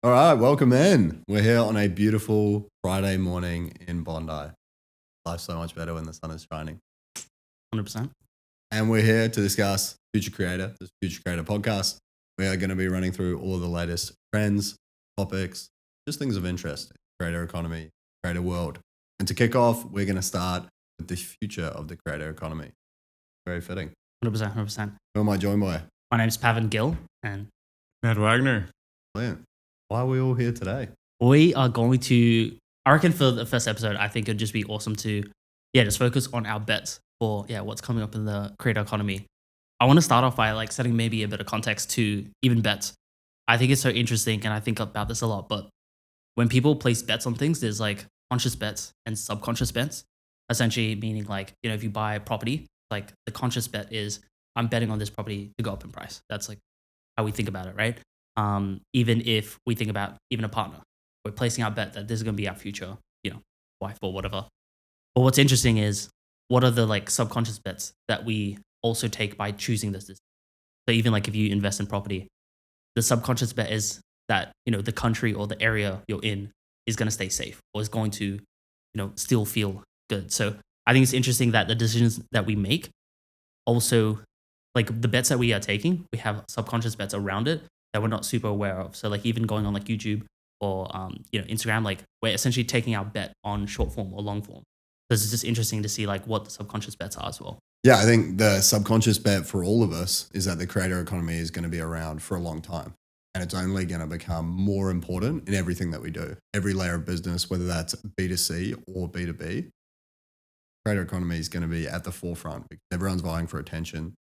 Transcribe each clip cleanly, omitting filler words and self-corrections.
All right, welcome in. We're here on a beautiful Friday morning in Bondi. Life's so much better when the sun is shining. 100%. And we're here to discuss Future Creator, this Future Creator podcast. We are going to be running through all of the latest trends, topics, just things of interest in the creator economy, creator world. And to kick off, we're going to start with the future of the creator economy. Very fitting. 100%. 100%. Who am I joined by? My name's Pavan Gill, and Matt Wagner. Brilliant. Why are we all here today? we are going to, I reckon for the first episode, I think it'd just be awesome to, just focus on our bets for, what's coming up in the creator economy. I want to start off by setting maybe a bit of context to even bets. I think it's so interesting, and I think about this a lot, but when people place bets on things, there's conscious bets and subconscious bets, essentially meaning if you buy a property, the conscious bet is I'm betting on this property to go up in price. That's how we think about it, right? Even if we think about even a partner, we're placing our bet that this is going to be our future, wife or whatever. But what's interesting is what are the subconscious bets that we also take by choosing this. So even if you invest in property, the subconscious bet is that, the country or the area you're in is going to stay safe or is going to, still feel good. So I think it's interesting that the decisions that we make also, the bets that we are taking, we have subconscious bets around it that we're not super aware of. So even going on YouTube or Instagram, we're essentially taking our bet on short form or long form. So it's just interesting to see what the subconscious bets are as well. Yeah, I think the subconscious bet for all of us is that the creator economy is going to be around for a long time. And it's only going to become more important in everything that we do. Every layer of business, whether that's B2C or B2B, creator economy is going to be at the forefront because everyone's vying for attention.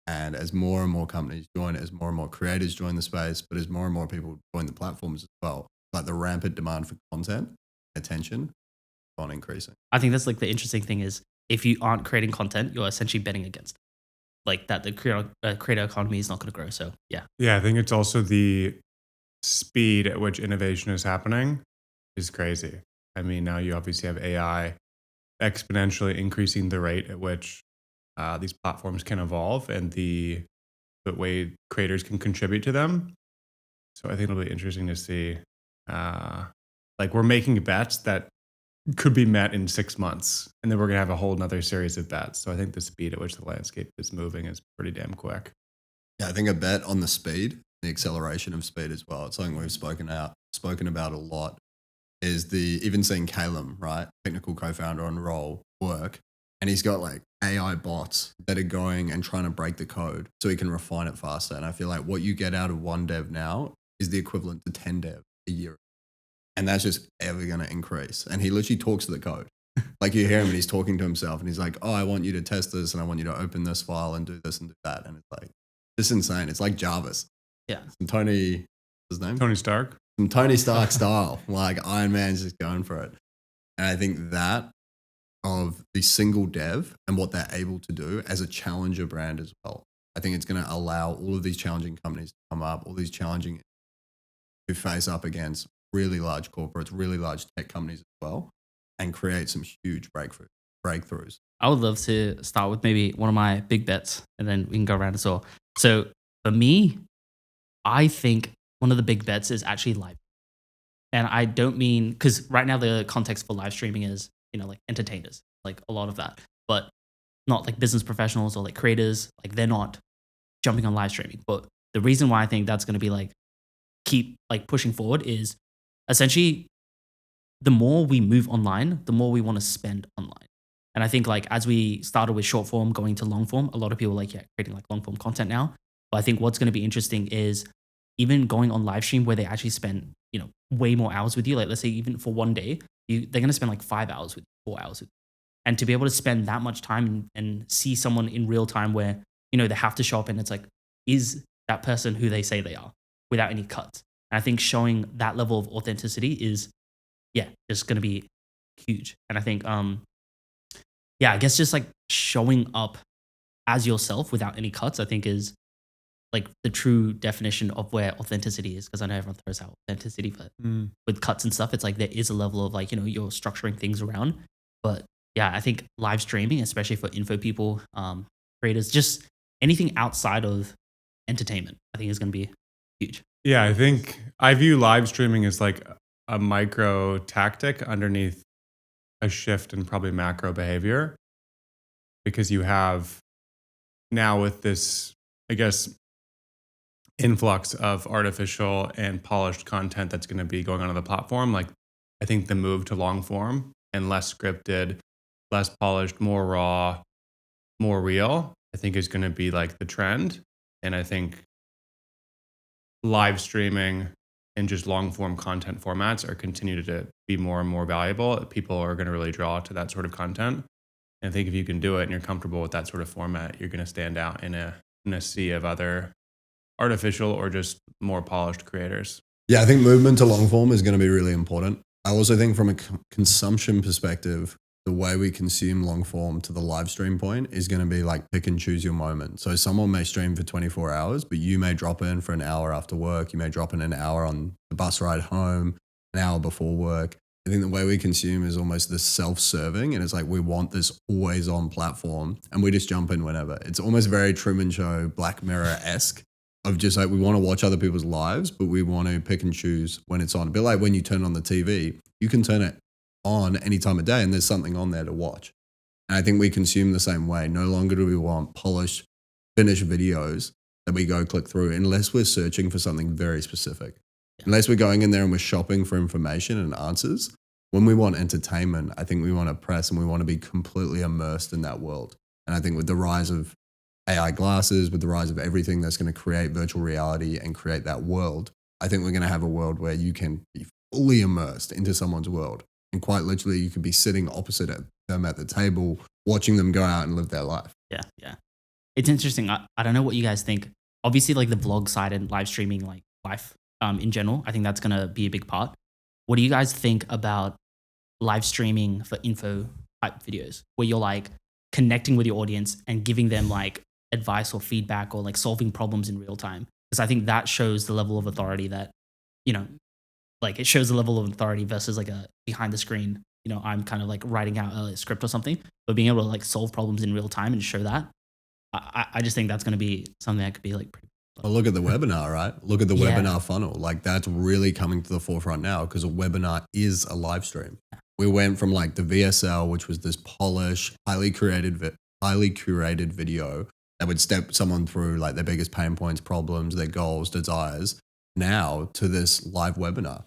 And as more and more companies join, as more and more creators join the space, but as more and more people join the platforms as well, the rampant demand for content, attention, is on increasing. I think that's the interesting thing is if you aren't creating content, you're essentially betting against it. That the creator economy is not going to grow. So yeah. Yeah, I think it's also the speed at which innovation is happening is crazy. I mean, now you obviously have AI exponentially increasing the rate at which these platforms can evolve and the way creators can contribute to them. So I think it'll be interesting to see. We're making bets that could be met in 6 months, and then we're gonna have a whole nother series of bets. So I think the speed at which the landscape is moving is pretty damn quick. Yeah, I think a bet on the speed, the acceleration of speed as well. It's something we've spoken about a lot. Is even seeing Calum, right, technical co-founder on Roll, work, and he's got AI bots that are going and trying to break the code so he can refine it faster. And I feel like what you get out of one dev now is the equivalent to 10 dev a year. And that's just ever going to increase. And he literally talks to the code. You hear him and he's talking to himself and he's like, oh, I want you to test this and I want you to open this file and do this and do that. And it's it's insane. It's like Jarvis. Yeah. Some Tony, his name? Tony Stark. Some Tony Stark style. Iron Man's just going for it. And I think that of the single dev and what they're able to do as a challenger brand as well. I think it's going to allow all of these challenging companies to come up, all these challenging to face up against really large corporates, really large tech companies as well, and create some huge breakthroughs. I would love to start with maybe one of my big bets and then we can go around as well. So for me, I think one of the big bets is actually live. And I don't mean, because right now the context for live streaming is, entertainers, a lot of that, but not business professionals or creators, they're not jumping on live streaming. But the reason why I think that's going to be keep pushing forward is essentially the more we move online, the more we want to spend online. And I think as we started with short form going to long form, a lot of people creating long form content now. But I think what's going to be interesting is even going on live stream where they actually spend, way more hours with you. Let's say even for one day, they're going to spend 5 hours with you, 4 hours with you. And to be able to spend that much time and see someone in real time where, they have to show up and it's is that person who they say they are without any cuts? And I think showing that level of authenticity is, just going to be huge. And I think, I guess just showing up as yourself without any cuts, I think is the true definition of where authenticity is. Because I know everyone throws out authenticity, but with cuts and stuff, it's there is a level of you're structuring things around. But yeah, I think live streaming, especially for info people, creators, just anything outside of entertainment, I think is going to be huge. Yeah, I think I view live streaming as like a micro tactic underneath a shift in probably macro behavior, because you have now with this, I guess, influx of artificial and polished content that's going to be going onto the platform. Like, I think the move to long form and less scripted, less polished, more raw, more real, I think is going to be like the trend. And I think live streaming and just long form content formats are continue to be more and more valuable. People are going to really draw to that sort of content. And I think if you can do it and you're comfortable with that sort of format, you're going to stand out in a sea of other artificial or just more polished creators. Yeah, I think movement to long form is going to be really important. I also think from a consumption perspective, the way we consume long form to the live stream point is going to be like pick and choose your moment. So someone may stream for 24 hours, but you may drop in for an hour after work. You may drop in an hour on the bus ride home, an hour before work. I think the way we consume is almost this self-serving, and it's like we want this always on platform and we just jump in whenever. It's almost very Truman Show, Black Mirror-esque of just like we want to watch other people's lives, but we want to pick and choose when it's on. A bit like when you turn on the TV, you can turn it on any time of day and there's something on there to watch. And I think we consume the same way. No longer do we want polished, finished videos that we go click through unless we're searching for something very specific. Unless we're going in there and we're shopping for information and answers. When we want entertainment, I think we want to press and we want to be completely immersed in that world. And I think with the rise of AI glasses, with the rise of everything that's going to create virtual reality and create that world, I think we're going to have a world where you can be fully immersed into someone's world. And quite literally, you could be sitting opposite them at the table, watching them go out and live their life. Yeah, yeah. It's interesting. I don't know what you guys think. Obviously, like the vlog side and live streaming, like life in general, I think that's going to be a big part. What do you guys think about live streaming for info type videos where you're like connecting with your audience and giving them like advice or feedback or like solving problems in real time? Because I think that shows the level of authority that, you know, like it shows the level of authority versus like a behind the screen, you know, I'm kind of like writing out a script or something, but being able to like solve problems in real time and show that, I just think that's going to be something that could be like pretty. Well, look at the webinar, right? Look at the webinar funnel. Like that's really coming to the forefront now because a webinar is a live stream. We went from like the VSL, which was this polished, highly curated video that would step someone through like their biggest pain points, problems, their goals, desires, now to this live webinar.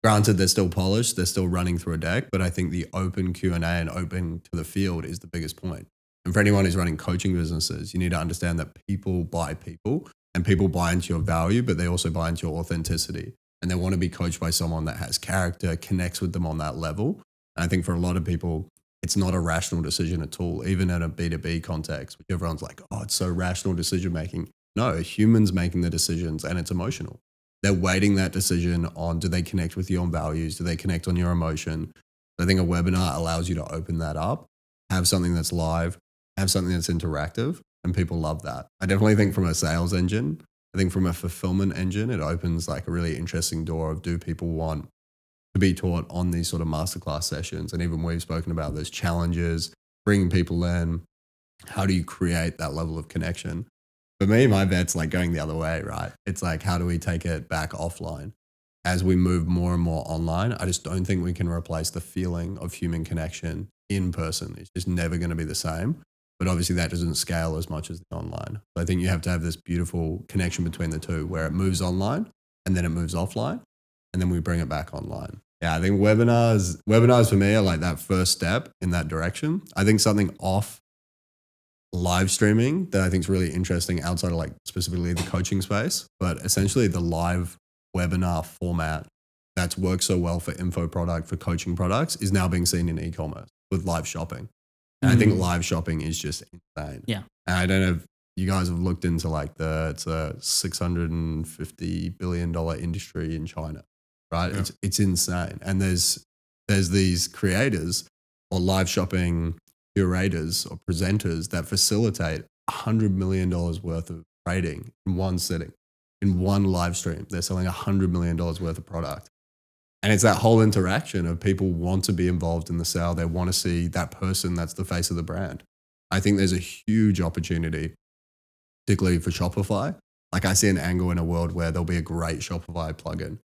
Granted, they're still polished, they're still running through a deck, but I think the open Q&A and open to the field is the biggest point. And for anyone who's running coaching businesses, you need to understand that people buy people and people buy into your value, but they also buy into your authenticity. And they want to be coached by someone that has character, connects with them on that level. And I think for a lot of people, it's not a rational decision at all, even in a B2B context, which everyone's like, oh, it's so rational decision making. No, a human's making the decisions and it's emotional. They're weighting that decision on, do they connect with you on values? Do they connect on your emotion? I think a webinar allows you to open that up, have something that's live, have something that's interactive, and people love that. I definitely think from a sales engine, I think from a fulfillment engine, it opens like a really interesting door of, do people want to be taught on these sort of masterclass sessions? And even we've spoken about those challenges, bringing people in. How do you create that level of connection? For me, my bet's like going the other way, right? It's like, how do we take it back offline? As we move more and more online, I just don't think we can replace the feeling of human connection in person. It's just never going to be the same. But obviously that doesn't scale as much as the online. So I think you have to have this beautiful connection between the two where it moves online and then it moves offline and then we bring it back online. Yeah, I think webinars for me are like that first step in that direction. I think something off live streaming that I think is really interesting outside of like specifically the coaching space, but essentially the live webinar format that's worked so well for info product, for coaching products is now being seen in e-commerce with live shopping. And I think live shopping is just insane. Yeah. And I don't know if you guys have looked into like it's a $650 billion industry in China, right? Yeah. It's insane. And there's these creators or live shopping curators or presenters that facilitate $100 million worth of trading in one sitting, in one live stream. They're selling $100 million worth of product. And it's that whole interaction of people want to be involved in the sale. They want to see that person that's the face of the brand. I think there's a huge opportunity, particularly for Shopify, Like I see an angle in a world where there'll be a great Shopify plugin.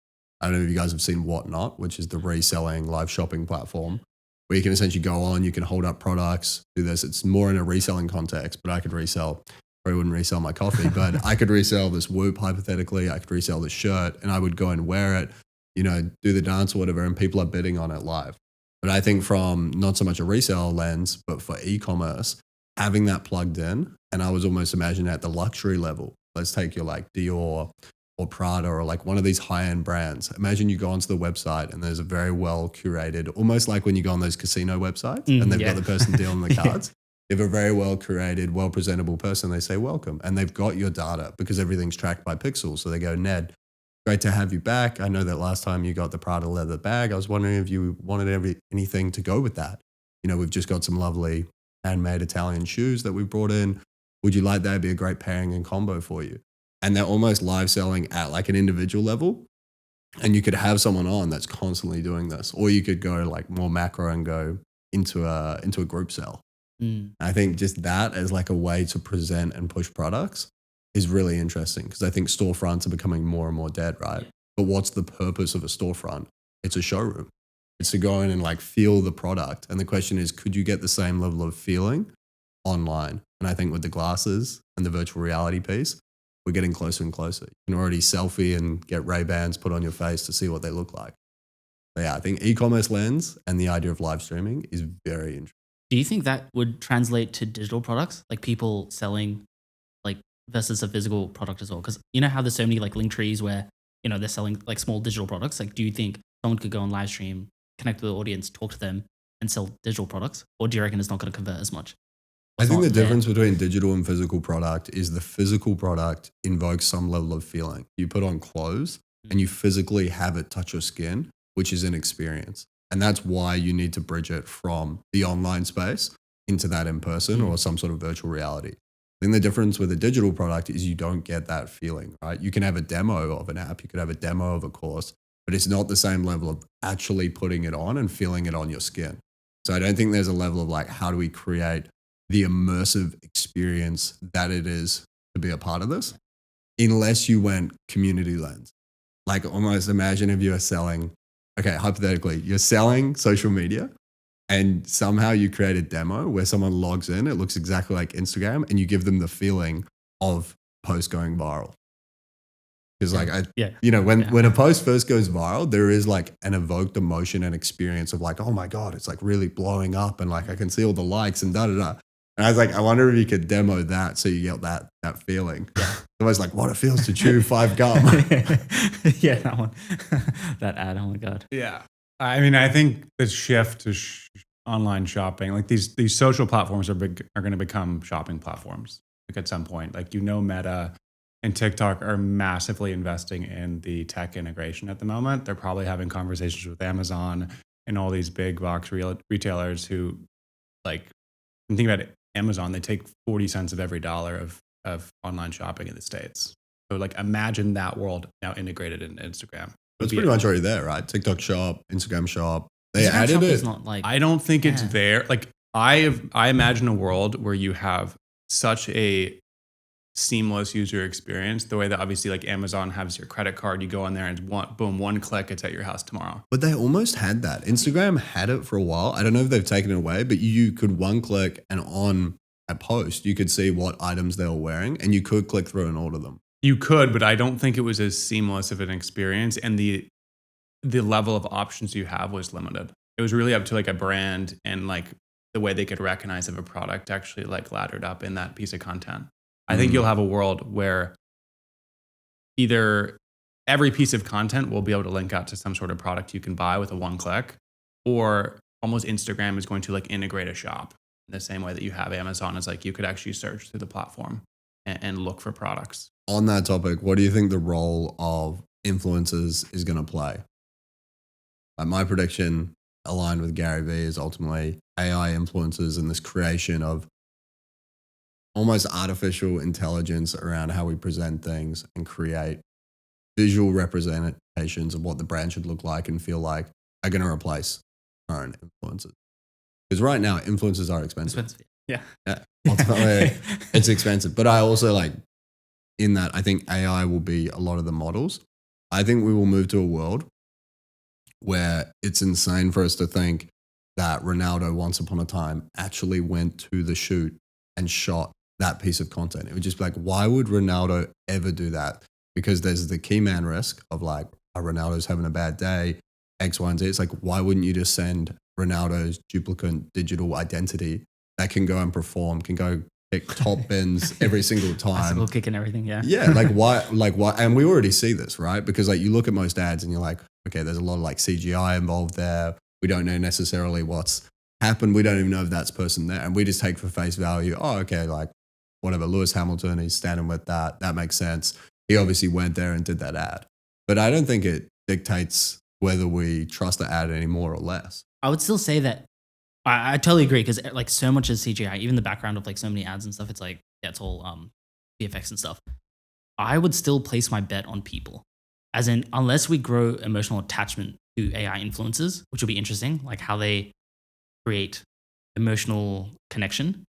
I don't know if you guys have seen Whatnot, which is the reselling live shopping platform where you can essentially go on, you can hold up products, do this. It's more in a reselling context, but I could resell, probably wouldn't resell my coffee, but I could resell this Whoop hypothetically. I could resell this shirt and I would go and wear it, you know, do the dance or whatever, and people are bidding on it live. But I think from not so much a resale lens, but for e-commerce, having that plugged in, and I was almost imagining at the luxury level. Let's take your like Dior or Prada or like one of these high-end brands. Imagine you go onto the website and there's a very well curated, almost like when you go on those casino websites and they've got the person dealing the cards. You have a very well curated, well presentable person. They say welcome, and they've got your data because everything's tracked by pixels. So they go, Ned, great to have you back. I know that last time you got the Prada leather bag. I was wondering if you wanted anything to go with that. You know, we've just got some lovely handmade Italian shoes that we've brought in. Would you like that? It'd be a great pairing and combo for you. And they're almost live selling at like an individual level. And you could have someone on that's constantly doing this, or you could go like more macro and go into a group sell. I think just that as like a way to present and push products is really interesting because I think storefronts are becoming more and more dead, right? Yeah. But what's the purpose of a storefront? It's a showroom. It's to go in and like feel the product. And the question is, could you get the same level of feeling online? And I think with the glasses and the virtual reality piece, we're getting closer and closer. You can already selfie and get Ray-Bans put on your face to see what they look like. But yeah, I think e-commerce lens and the idea of live streaming is very interesting. Do you think that would translate to digital products, like people selling like versus a physical product as well? Because you know how there's so many like link trees where, you know, they're selling like small digital products. Like, do you think someone could go on live stream, connect with the audience, talk to them and sell digital products? Or do you reckon it's not going to convert as much? I think the difference between digital and physical product is the physical product invokes some level of feeling. You put on clothes and you physically have it touch your skin, which is an experience. And that's why you need to bridge it from the online space into that in person or some sort of virtual reality. I think the difference with a digital product is you don't get that feeling, right? You can have a demo of an app, you could have a demo of a course, but it's not the same level of actually putting it on and feeling it on your skin. So I don't think there's a level of like, how do we create the immersive experience that it is to be a part of this, unless you went community lens. Like almost imagine if you are selling, okay, hypothetically, you're selling social media and somehow you create a demo where someone logs in, it looks exactly like Instagram, and you give them the feeling of post going viral. Because like, when a post first goes viral, there is like an evoked emotion and experience of like, oh my God, it's like really blowing up and like I can see all the likes and da-da-da. And I was like, I wonder if you could demo that so you get that feeling. It's almost like what it feels to chew 5 gum. Yeah, that one. That ad, oh my God. Yeah. I mean, I think the shift to online shopping, like these social platforms are going to become shopping platforms like at some point. Like, you know, Meta and TikTok are massively investing in the tech integration at the moment. They're probably having conversations with Amazon and all these big box retailers who, like, think about it. Amazon, they take 40 cents of every dollar of online shopping in the States. So like imagine that world now integrated in Instagram. It's pretty much already there, right? TikTok shop, Instagram shop. They Instagram added shop it. is not like, I don't think it's there. Like I imagine a world where you have such a seamless user experience, the way that obviously like Amazon has your credit card, you go in there and one click, it's at your house tomorrow. But they almost had that. Instagram had it for a while. I don't know if they've taken it away, but you could one click and on a post, you could see what items they were wearing and you could click through and order them. You could, but I don't think it was as seamless of an experience, and the level of options you have was limited. It was really up to like a brand and like the way they could recognize if a product actually like laddered up in that piece of content. I think you'll have a world where either every piece of content will be able to link out to some sort of product you can buy with a one click, or almost Instagram is going to like integrate a shop in the same way that you have Amazon is like you could actually search through the platform and look for products. On that topic, what do you think the role of influencers is going to play? My prediction, aligned with Gary Vee, is ultimately AI influencers and this creation of almost artificial intelligence around how we present things and create visual representations of what the brand should look like and feel like are going to replace current influencers. Because right now, influencers are expensive. Yeah. Ultimately, it's expensive. But I also like, in that I think AI will be a lot of the models. I think we will move to a world where it's insane for us to think that Ronaldo once upon a time actually went to the shoot and shot that piece of content. It would just be like, why would Ronaldo ever do that? Because there's the key man risk of like, oh, Ronaldo's having a bad day, X, Y, and Z. It's like, why wouldn't you just send Ronaldo's duplicate digital identity that can go and perform, can go kick top bins every single time. Bicycle kick and everything, yeah. Yeah, like why, and we already see this, right? Because like you look at most ads and you're like, okay, there's a lot of like CGI involved there. We don't know necessarily what's happened. We don't even know if that's person there. And we just take for face value, oh, okay, like whatever, Lewis Hamilton, he's standing with that. That makes sense. He obviously went there and did that ad. But I don't think it dictates whether we trust the ad any more or less. I would still say that I totally agree because like so much is CGI, even the background of like so many ads and stuff. It's like, yeah, it's all VFX and stuff. I would still place my bet on people, as in unless we grow emotional attachment to AI influencers, which will be interesting, like how they create emotional connection.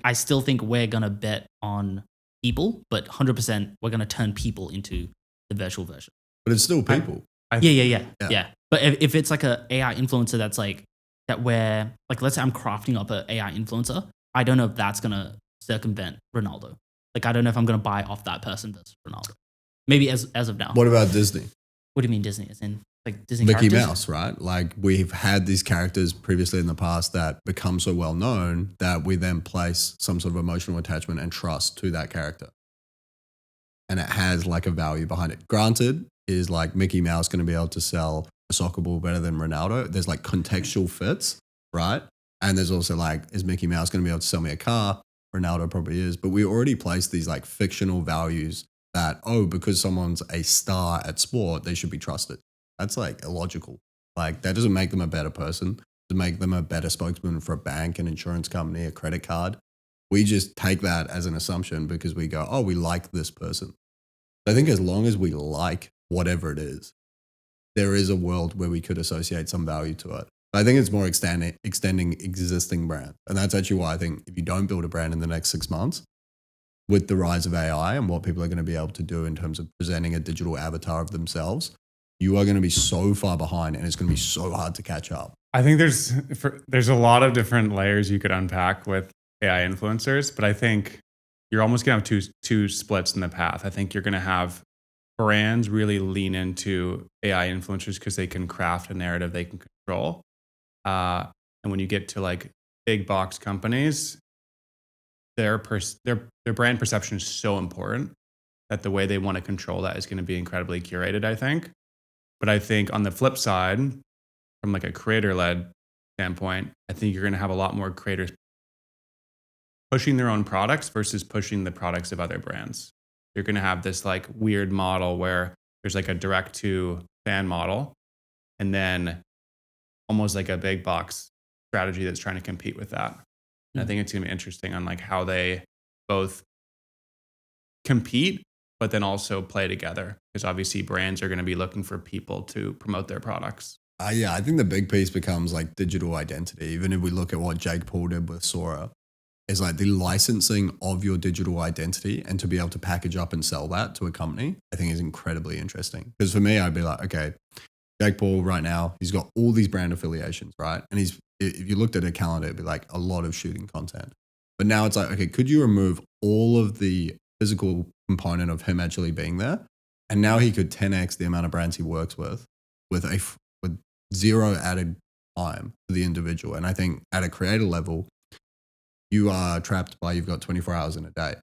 I still think we're gonna bet on people, but 100% we're gonna turn people into the virtual version. But it's still people. Yeah. But if it's like a AI influencer that's like that, where like let's say I'm crafting up an AI influencer, I don't know if that's gonna circumvent Ronaldo. Like I don't know if I'm gonna buy off that person versus Ronaldo. Maybe as of now. What about Disney? What do you mean Disney? As in like Disney Mickey characters? Mouse, right? Like we've had these characters previously in the past that become so well known that we then place some sort of emotional attachment and trust to that character. And it has like a value behind it. Granted, is like Mickey Mouse going to be able to sell a soccer ball better than Ronaldo? There's like contextual fits, right? And there's also like, is Mickey Mouse going to be able to sell me a car? Ronaldo probably is. But we already placed these like fictional values that, oh, because someone's a star at sport, they should be trusted. That's like illogical. Like that doesn't make them a better person. To make them a better spokesman for a bank, an insurance company, a credit card. We just take that as an assumption because we go, oh, we like this person. I think as long as we like whatever it is, there is a world where we could associate some value to it. I think it's more extending existing brand. And that's actually why I think if you don't build a brand in the next 6 months, with the rise of AI and what people are going to be able to do in terms of presenting a digital avatar of themselves, you are going to be so far behind and it's going to be so hard to catch up. I think there's a lot of different layers you could unpack with AI influencers, but I think you're almost going to have two splits in the path. I think you're going to have brands really lean into AI influencers because they can craft a narrative they can control. And when you get to like big box companies, their brand perception is so important that the way they want to control that is going to be incredibly curated, I think. But I think on the flip side, from like a creator-led standpoint, I think you're going to have a lot more creators pushing their own products versus pushing the products of other brands. You're going to have this like weird model where there's like a direct to fan model and then almost like a big box strategy that's trying to compete with that. And I think it's going to be interesting on like how they both compete, but then also play together. Because obviously brands are going to be looking for people to promote their products. Yeah, I think the big piece becomes like digital identity. Even if we look at what Jake Paul did with Sora, is like the licensing of your digital identity and to be able to package up and sell that to a company, I think is incredibly interesting. Because for me, I'd be like, okay, Jake Paul right now, he's got all these brand affiliations, right? And if you looked at a calendar, it'd be like a lot of shooting content. But now it's like, okay, could you remove all of the physical component of him actually being there? And now he could 10x the amount of brands he works with zero added time for the individual. And I think at a creator level, you are trapped by, you've got 24 hours in a day.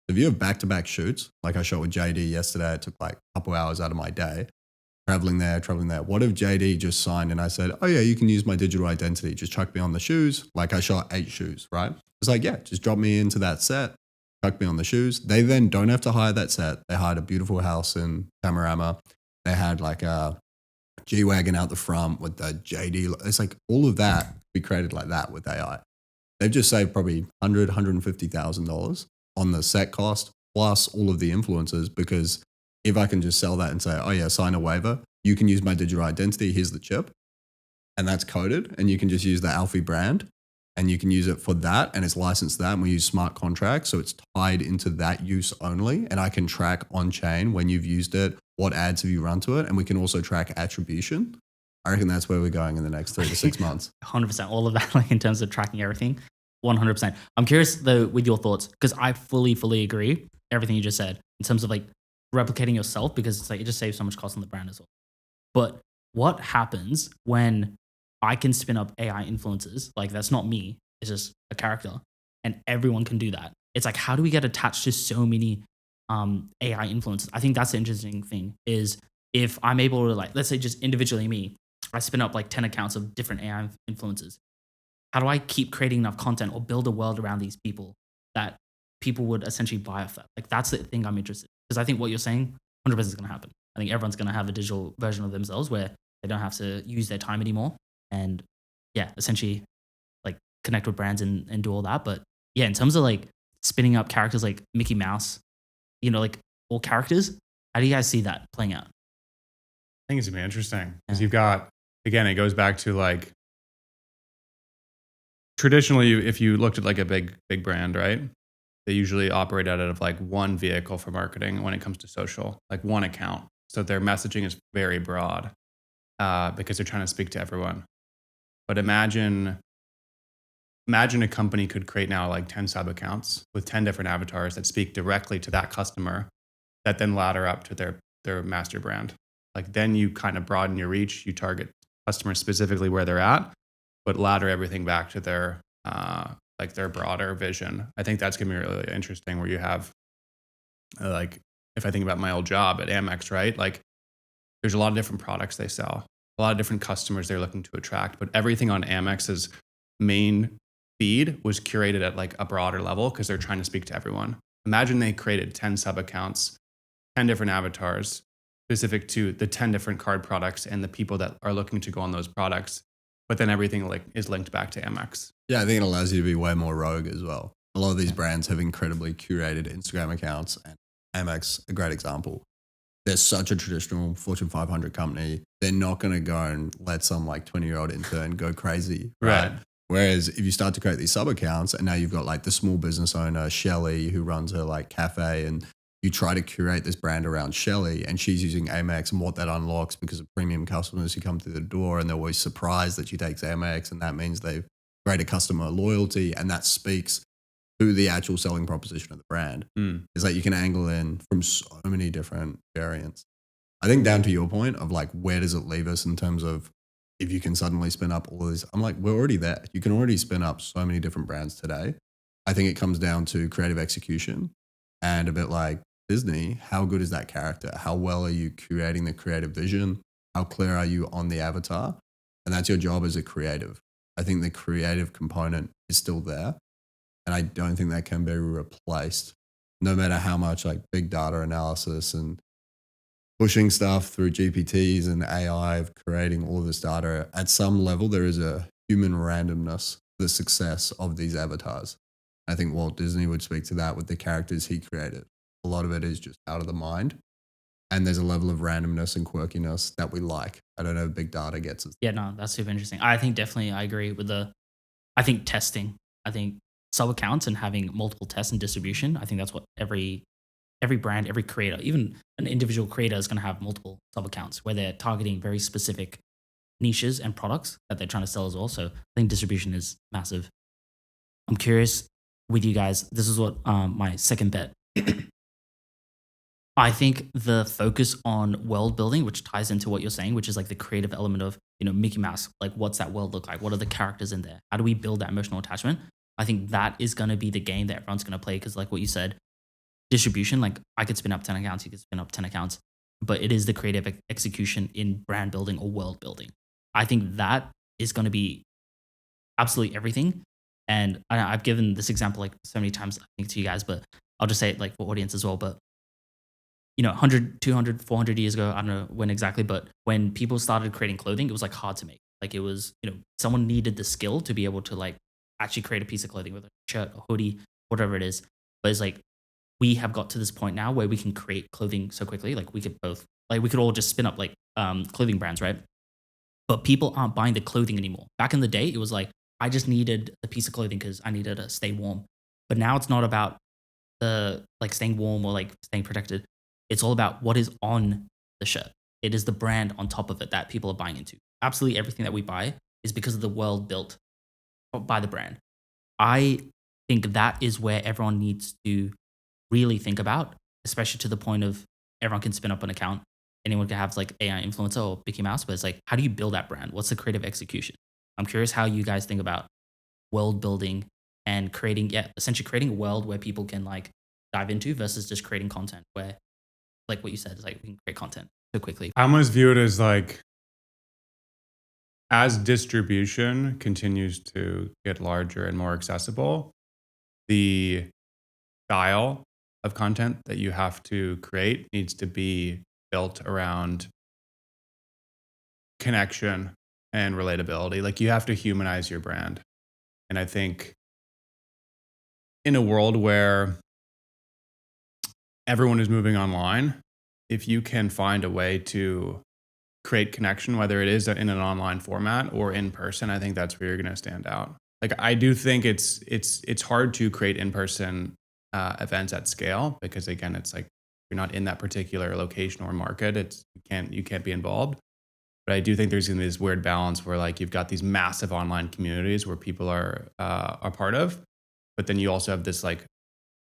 If you have back-to-back shoots, like I shot with JD yesterday, it took like a couple hours out of my day, traveling there. What if JD just signed and I said, oh yeah, you can use my digital identity, just chuck me on the shoes. Like I shot 8 shoes, right? It's like, yeah, just drop me into that set, chuck me on the shoes. They then don't have to hire that set. They hired a beautiful house in Panorama. They had like a G-Wagon out the front with the JD. It's like all of that be created like that with AI. They've just saved probably $100,000, $150,000 on the set cost, plus all of the influencers, because if I can just sell that and say, oh yeah, sign a waiver, you can use my digital identity, here's the chip, and that's coded, and you can just use the Alfie brand, and you can use it for that, and it's licensed that, and we use smart contracts, so it's tied into that use only, and I can track on chain when you've used it, what ads have you run to it, and we can also track attribution. I reckon that's where we're going in the next 3 to 6 months. 100%. All of that, like in terms of tracking everything, 100%. I'm curious though with your thoughts, because I fully agree everything you just said in terms of like replicating yourself, because it's like it just saves so much cost on the brand as well. But what happens when I can spin up AI influencers? Like that's not me, it's just a character, and everyone can do that. It's like, how do we get attached to so many AI influencers? I think that's the interesting thing is if I'm able to, like, let's say just individually me, I spin up like 10 accounts of different AI influencers. How do I keep creating enough content or build a world around these people that people would essentially buy off that? Like that's the thing I'm interested in. Because I think what you're saying, 100% is going to happen. I think everyone's going to have a digital version of themselves where they don't have to use their time anymore. And yeah, essentially like connect with brands and do all that. But yeah, in terms of like spinning up characters like Mickey Mouse, like all characters, how do you guys see that playing out? I think it's gonna be interesting because you've got, again, it goes back to like traditionally, if you looked at like a big brand, right? They usually operate out of like one vehicle for marketing when it comes to social, like one account. So their messaging is very broad because they're trying to speak to everyone. But imagine a company could create now like 10 sub accounts with 10 different avatars that speak directly to that customer that then ladder up to their master brand. Like then you kind of broaden your reach, you target customers specifically where they're at, but ladder everything back to their their broader vision. I think that's gonna be really interesting where you have like, if I think about my old job at Amex, right? Like there's a lot of different products they sell, a lot of different customers they're looking to attract, but everything on Amex's main feed was curated at like a broader level because they're trying to speak to everyone. Imagine they created 10 sub accounts, 10 different avatars specific to the 10 different card products and the people that are looking to go on those products, but then everything like is linked back to Amex. Yeah, I think it allows you to be way more rogue as well. A lot of these brands have incredibly curated Instagram accounts, and Amex, a great example. They're such a traditional Fortune 500 company. They're not going to go and let some like 20-year-old intern go crazy, right? Whereas if you start to create these sub accounts and now you've got like the small business owner, Shelly, who runs her like cafe, and you try to curate this brand around Shelly and she's using Amex and what that unlocks because of premium customers who come through the door and they're always surprised that she takes Amex, and that means they've greater customer loyalty, and that speaks to the actual selling proposition of the brand. It's like you can angle in from so many different variants. I think down to your point of like, where does it leave us in terms of if you can suddenly spin up all of these? I'm like, we're already there. You can already spin up so many different brands today. I think it comes down to creative execution and a bit like Disney. How good is that character? How well are you creating the creative vision? How clear are you on the avatar? And that's your job as a creative. I think the creative component is still there. And I don't think that can be replaced, no matter how much like big data analysis and pushing stuff through GPTs and AI of creating all of this data. At some level, there is a human randomness to the success of these avatars. I think Walt Disney would speak to that with the characters he created. A lot of it is just out of the mind. And there's a level of randomness and quirkiness that we like. I don't know if big data gets us. Yeah, no, that's super interesting. I think definitely I agree with I think testing. I think sub accounts and having multiple tests and distribution. I think that's what every brand, every creator, even an individual creator is going to have multiple sub accounts where they're targeting very specific niches and products that they're trying to sell as well. So I think distribution is massive. I'm curious with you guys. This is what my second bet. I think the focus on world building, which ties into what you're saying, which is like the creative element of, Mickey Mouse, like what's that world look like? What are the characters in there? How do we build that emotional attachment? I think that is going to be the game that everyone's going to play because like what you said, distribution, like I could spin up 10 accounts, you could spin up 10 accounts, but it is the creative execution in brand building or world building. I think that is going to be absolutely everything. And I've given this example like so many times, I think, to you guys, but I'll just say it like for audience as well. But 100, 200, 400 years ago, I don't know when exactly, but when people started creating clothing, it was like hard to make. Like it was, someone needed the skill to be able to like actually create a piece of clothing, whether a shirt, a hoodie, whatever it is. But it's like, we have got to this point now where we can create clothing so quickly. Like we could all just spin up like clothing brands, right? But people aren't buying the clothing anymore. Back in the day, it was like, I just needed a piece of clothing because I needed to stay warm. But now it's not about the like staying warm or like staying protected. It's all about what is on the shirt. It is the brand on top of it that people are buying into. Absolutely everything that we buy is because of the world built by the brand. I think that is where everyone needs to really think about, especially to the point of everyone can spin up an account. Anyone can have like AI influencer or Mickey Mouse, but it's like, how do you build that brand? What's the creative execution? I'm curious how you guys think about world building and creating, essentially creating a world where people can like dive into versus just creating content where, like what you said, is like we can create content so quickly. I almost view it as like, as distribution continues to get larger and more accessible, the style of content that you have to create needs to be built around connection and relatability. Like you have to humanize your brand. And I think in a world where everyone is moving online, if you can find a way to create connection, whether it is in an online format or in person, I think that's where you're going to stand out. Like I do think it's hard to create in-person events at scale because again, it's like you're not in that particular location or market. You can't be involved. But I do think there's going to be this weird balance where like you've got these massive online communities where people are part of, but then you also have this like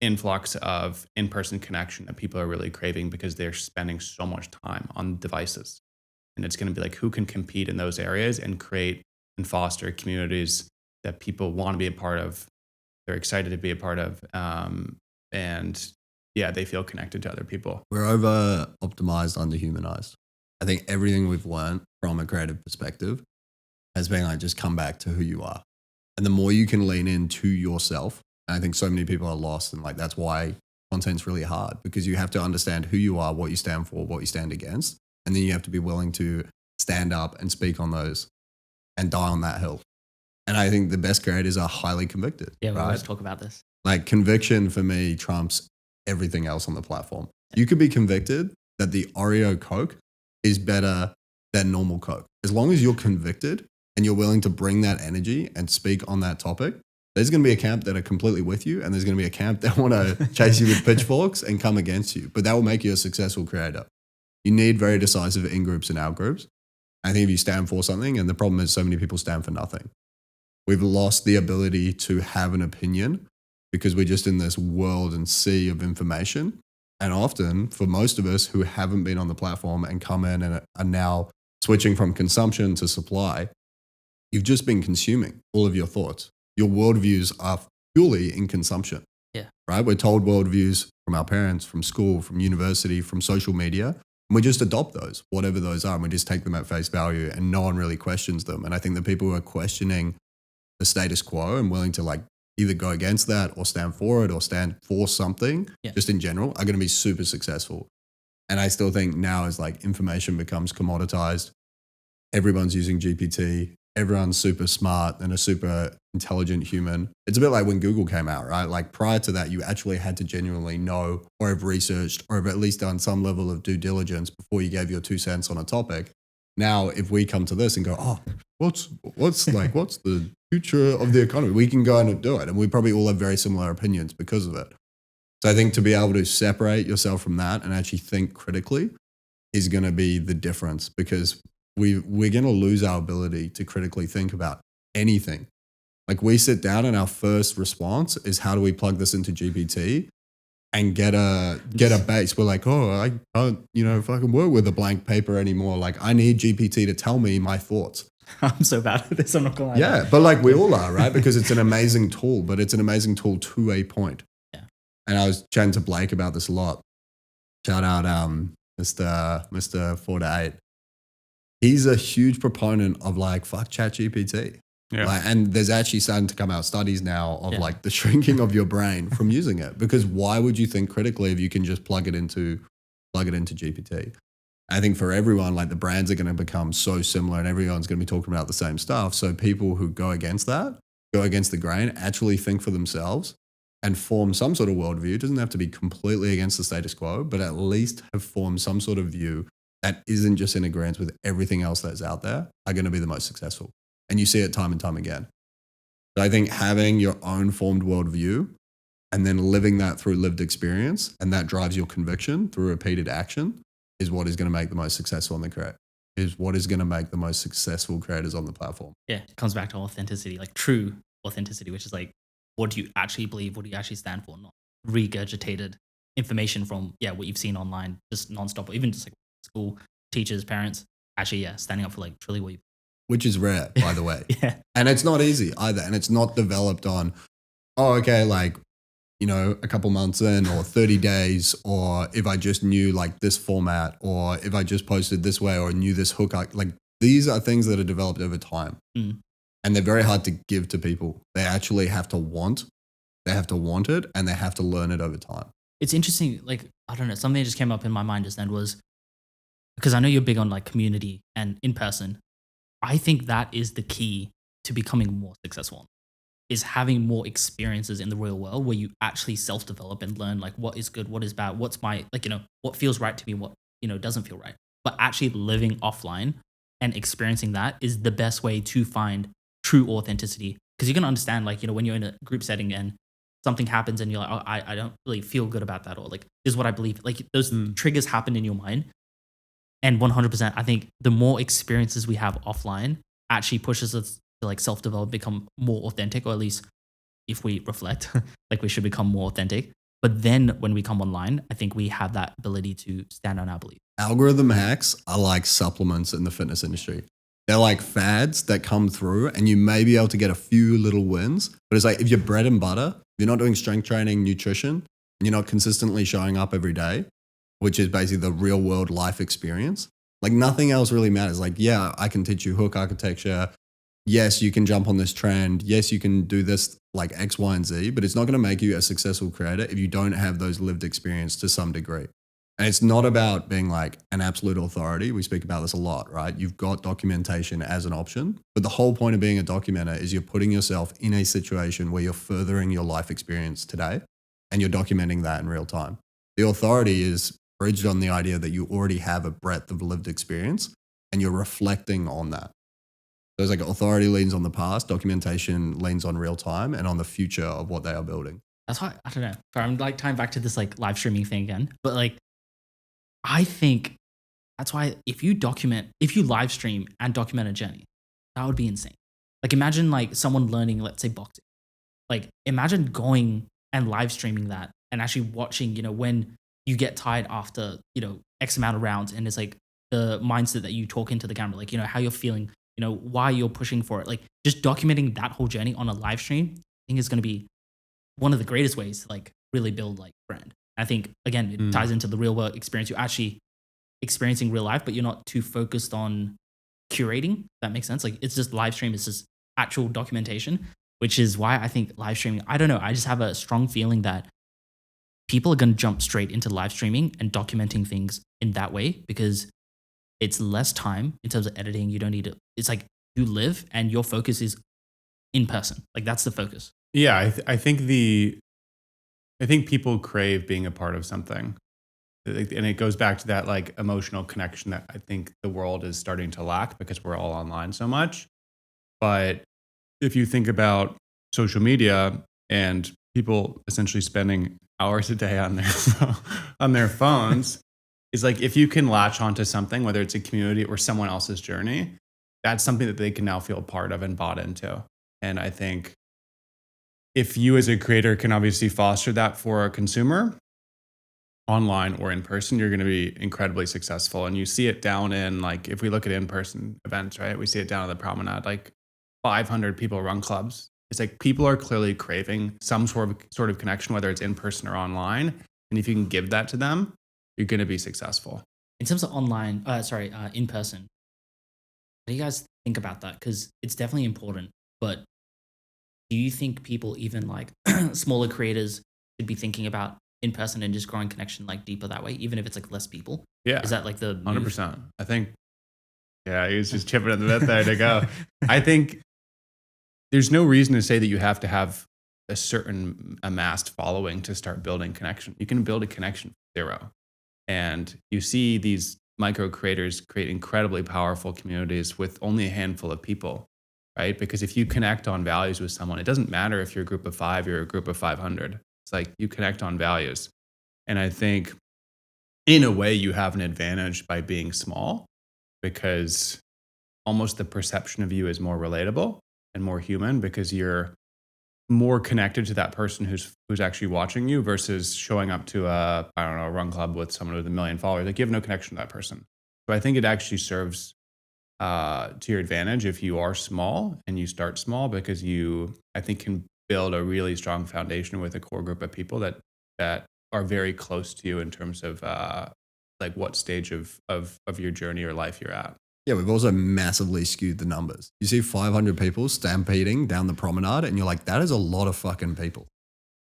influx of in-person connection that people are really craving because they're spending so much time on devices. And it's going to be like, who can compete in those areas and create and foster communities that people want to be a part of, they're excited to be a part of, and yeah, they feel connected to other people. We're over optimized, under humanized. I think everything we've learned from a creative perspective has been like, just come back to who you are. And the more you can lean into yourself, and I think so many people are lost, and like that's why content's really hard, because you have to understand who you are, what you stand for, what you stand against. And then you have to be willing to stand up and speak on those and die on that hill. And I think the best creators are highly convicted. Yeah, we right? always talk about this. Like conviction for me trumps everything else on the platform. You could be convicted that the Oreo Coke is better than normal Coke. As long as you're convicted and you're willing to bring that energy and speak on that topic, there's going to be a camp that are completely with you, and there's going to be a camp that want to chase you with pitchforks and come against you. But that will make you a successful creator. You need very decisive in-groups and out-groups. I think if you stand for something, and the problem is so many people stand for nothing. We've lost the ability to have an opinion because we're just in this world and sea of information. And often, for most of us who haven't been on the platform and come in and are now switching from consumption to supply, you've just been consuming all of your thoughts. Your worldviews are purely in consumption. Yeah. Right? We're told worldviews from our parents, from school, from university, from social media. And we just adopt those, whatever those are, and we just take them at face value, and no one really questions them. And I think the people who are questioning the status quo and willing to like either go against that or stand for it or stand for something, just in general, are going to be super successful. And I still think now as like information becomes commoditized, everyone's using GPT, everyone's super smart and a super intelligent human. It's a bit like when Google came out, right? Like prior to that, you actually had to genuinely know or have researched or have at least done some level of due diligence before you gave your 2 cents on a topic. Now, if we come to this and go, oh, what's the future of the economy? We can go and do it. And we probably all have very similar opinions because of it. So I think to be able to separate yourself from that and actually think critically is going to be the difference, because we're going to lose our ability to critically think about anything. Like we sit down and our first response is, how do we plug this into GPT and get a base? We're like, oh, I can't, fucking work with a blank paper anymore. Like I need GPT to tell me my thoughts. I'm so bad at this. I'm not going to lie. Yeah, but like we all are, right? Because it's an amazing tool, but it's an amazing tool to a point. Yeah. And I was chatting to Blake about this a lot. Shout out Mr. 4 to 8. He's a huge proponent of like, fuck ChatGPT. Yeah. Like, and there's actually starting to come out studies now of like the shrinking of your brain from using it. Because why would you think critically if you can just plug it into GPT? I think for everyone, like the brands are going to become so similar and everyone's going to be talking about the same stuff. So people who go against that, go against the grain, actually think for themselves and form some sort of worldview. It doesn't have to be completely against the status quo, but at least have formed some sort of view that isn't just in agreement with everything else that's out there, are going to be the most successful. And you see it time and time again. So I think having your own formed worldview and then living that through lived experience, and that drives your conviction through repeated action, is what is going to make the most successful on the create. Is what is going to make the most successful creators on the platform. Yeah, it comes back to authenticity, like true authenticity, which is like, what do you actually believe? What do you actually stand for? Not regurgitated information from what you've seen online, just nonstop, or even just like school teachers, parents. Actually, standing up for like truly what you. Which is rare, by the way. Yeah, And it's not easy either. And it's not developed on, like, a couple months in or 30 days, or if I just knew like this format, or if I just posted this way or knew this hook. Like these are things that are developed over time. Mm. And they're very hard to give to people. They actually have to want. They have to want it, and they have to learn it over time. It's interesting. Like, I don't know, something that just came up in my mind just then was, because I know you're big on like community and in person. I think that is the key to becoming more successful, is having more experiences in the real world where you actually self-develop and learn like what is good, what is bad, what's my, like, what feels right to me, what, doesn't feel right. But actually living offline and experiencing that is the best way to find true authenticity. Because you're going to understand, like, when you're in a group setting and something happens and you're like, oh, I don't really feel good about that. Or like, this is what I believe. Like those triggers happen in your mind. And 100%, I think the more experiences we have offline actually pushes us to like self-develop, become more authentic, or at least if we reflect, like we should become more authentic. But then when we come online, I think we have that ability to stand on our belief. Algorithm hacks are like supplements in the fitness industry. They're like fads that come through, and you may be able to get a few little wins. But it's like, if you're bread and butter, you're not doing strength training, nutrition, and you're not consistently showing up every day, which is basically the real world life experience. Like nothing else really matters. Like, yeah, I can teach you hook architecture. Yes, you can jump on this trend. Yes, you can do this like X, Y, and Z, but it's not going to make you a successful creator if you don't have those lived experience to some degree. And it's not about being like an absolute authority. We speak about this a lot, right? You've got documentation as an option, but the whole point of being a documenter is you're putting yourself in a situation where you're furthering your life experience today, and you're documenting that in real time. The authority is bridged on the idea that you already have a breadth of lived experience and you're reflecting on that. So it's like authority leans on the past, documentation leans on real time and on the future of what they are building. That's why, I don't know. Sorry, I'm like tying back to this like live streaming thing again. But like, I think that's why if you live stream and document a journey, that would be insane. Like imagine like someone learning, let's say boxing. Like imagine going and live streaming that and actually watching, when you get tired after, X amount of rounds, and it's like the mindset that you talk into the camera, like, how you're feeling, why you're pushing for it. Like just documenting that whole journey on a live stream, I think is going to be one of the greatest ways to like really build like brand. I think again, it ties into the real world experience. You're actually experiencing real life, but you're not too focused on curating. If that makes sense. Like it's just live stream. It's just actual documentation, which is why I think live streaming, I don't know. I just have a strong feeling that people are going to jump straight into live streaming and documenting things in that way, because it's less time in terms of editing. You don't need to, it's like you live and your focus is in person. Like that's the focus. Yeah. I think people crave being a part of something. And it goes back to that like emotional connection that I think the world is starting to lack because we're all online so much. But if you think about social media and people essentially spending hours a day on their phones, it's like if you can latch onto something, whether it's a community or someone else's journey, that's something that they can now feel part of and bought into. And I think if you as a creator can obviously foster that for a consumer, online or in person, you're going to be incredibly successful. And you see it down in, like, if we look at in-person events, right? We see it down at the promenade, like 500 people run clubs. It's like people are clearly craving some sort of connection, whether it's in person or online. And if you can give that to them, you're going to be successful. In terms of in person, what do you guys think about that? Because it's definitely important, but do you think people, even like smaller creators, should be thinking about in person and just growing connection like deeper that way, even if it's like less people? Yeah. Is that like the 100%? I think, yeah, he was just chipping at the bit there to go. I think there's no reason to say that you have to have a certain amassed following to start building connection. You can build a connection from zero. And you see these micro creators create incredibly powerful communities with only a handful of people. right? Because if you connect on values with someone, it doesn't matter if you're a group of 5 or a group of 500. It's like you connect on values. And I think in a way you have an advantage by being small, because almost the perception of you is more relatable and more human, because you're more connected to that person who's actually watching you versus showing up to a run club with someone with 1 million followers. Like, you have no connection to that person. So I think it actually serves to your advantage if you are small and you start small, because you, I think, can build a really strong foundation with a core group of people that are very close to you in terms of like what stage of your journey or life you're at. Yeah, we've also massively skewed the numbers. You see 500 people stampeding down the promenade and you're like, that is a lot of fucking people.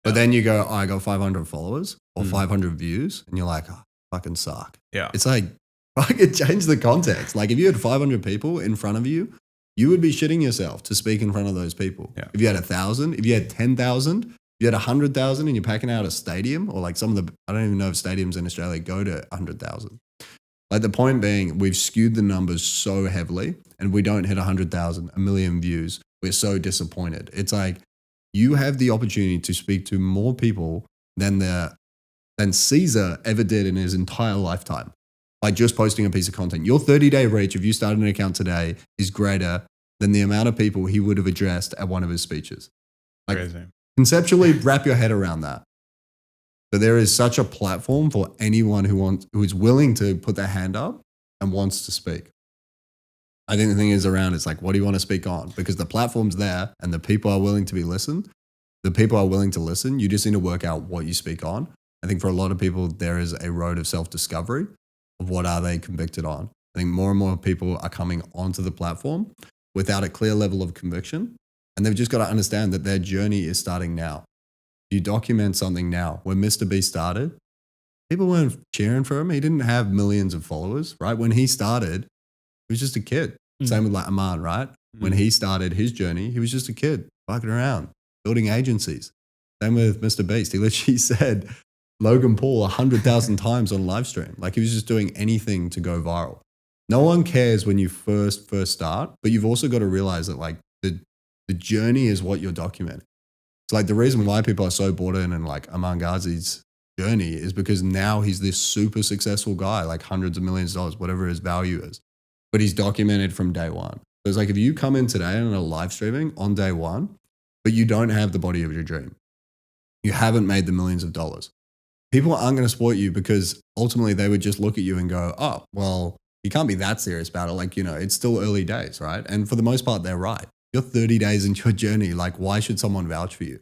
But then you go, oh, I got 500 followers or 500 views, and you're like, oh, fucking suck. Yeah. It's like, fucking change the context. Like, if you had 500 people in front of you, you would be shitting yourself to speak in front of those people. Yeah. If you had 1,000, if you had 10,000, if you had 100,000 and you're packing out a stadium, or like some of the, I don't even know if stadiums in Australia go to 100,000. Like, the point being, we've skewed the numbers so heavily, and we don't hit 100,000, 1 million views. We're so disappointed. It's like, you have the opportunity to speak to more people than Caesar ever did in his entire lifetime by just posting a piece of content. Your 30-day reach, if you started an account today, is greater than the amount of people he would have addressed at one of his speeches. Like, crazy. Conceptually, wrap your head around that. But there is such a platform for anyone who is willing to put their hand up and wants to speak. I think the thing is around, it's like, what do you want to speak on? Because the platform's there and the people are willing to be listened. The people are willing to listen. You just need to work out what you speak on. I think for a lot of people, there is a road of self-discovery of what are they convicted on. I think more and more people are coming onto the platform without a clear level of conviction. And they've just got to understand that their journey is starting now. You document something now. When Mr. Beast started, people weren't cheering for him. He didn't have millions of followers, right? When he started, he was just a kid. Same with like Aman, right? When he started his journey, he was just a kid fucking around, building agencies. Same with Mr. Beast. He literally said Logan Paul 100,000 times on live stream. Like, he was just doing anything to go viral. No one cares when you first start, but you've also got to realize that like the journey is what you're documenting. It's like the reason why people are so bought in and like Aman Ghazi's journey is because now he's this super successful guy, like hundreds of millions of dollars, whatever his value is. But he's documented from day one. So it's like, if you come in today and are live streaming on day one, but you don't have the body of your dream, you haven't made the millions of dollars, people aren't going to support you, because ultimately they would just look at you and go, oh, well, you can't be that serious about it. Like, you know, it's still early days, right? And for the most part, they're right. You're 30 days into your journey. Like, why should someone vouch for you?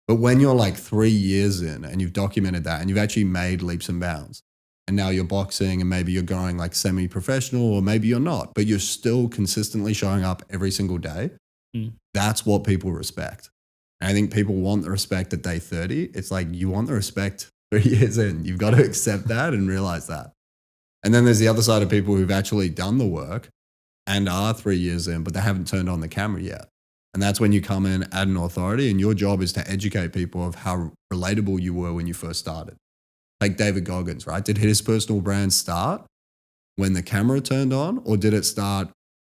But when you're like 3 years in and you've documented that and you've actually made leaps and bounds, and now you're boxing and maybe you're going like semi-professional, or maybe you're not, but you're still consistently showing up every single day, that's what people respect. And I think people want the respect at day 30. It's like, you want the respect 3 years in. You've got to accept that and realize that. And then there's the other side of people who've actually done the work and are 3 years in, but they haven't turned on the camera yet. And that's when you come in, add an authority, and your job is to educate people of how relatable you were when you first started. Like David Goggins, right? Did his personal brand start when the camera turned on, or did it start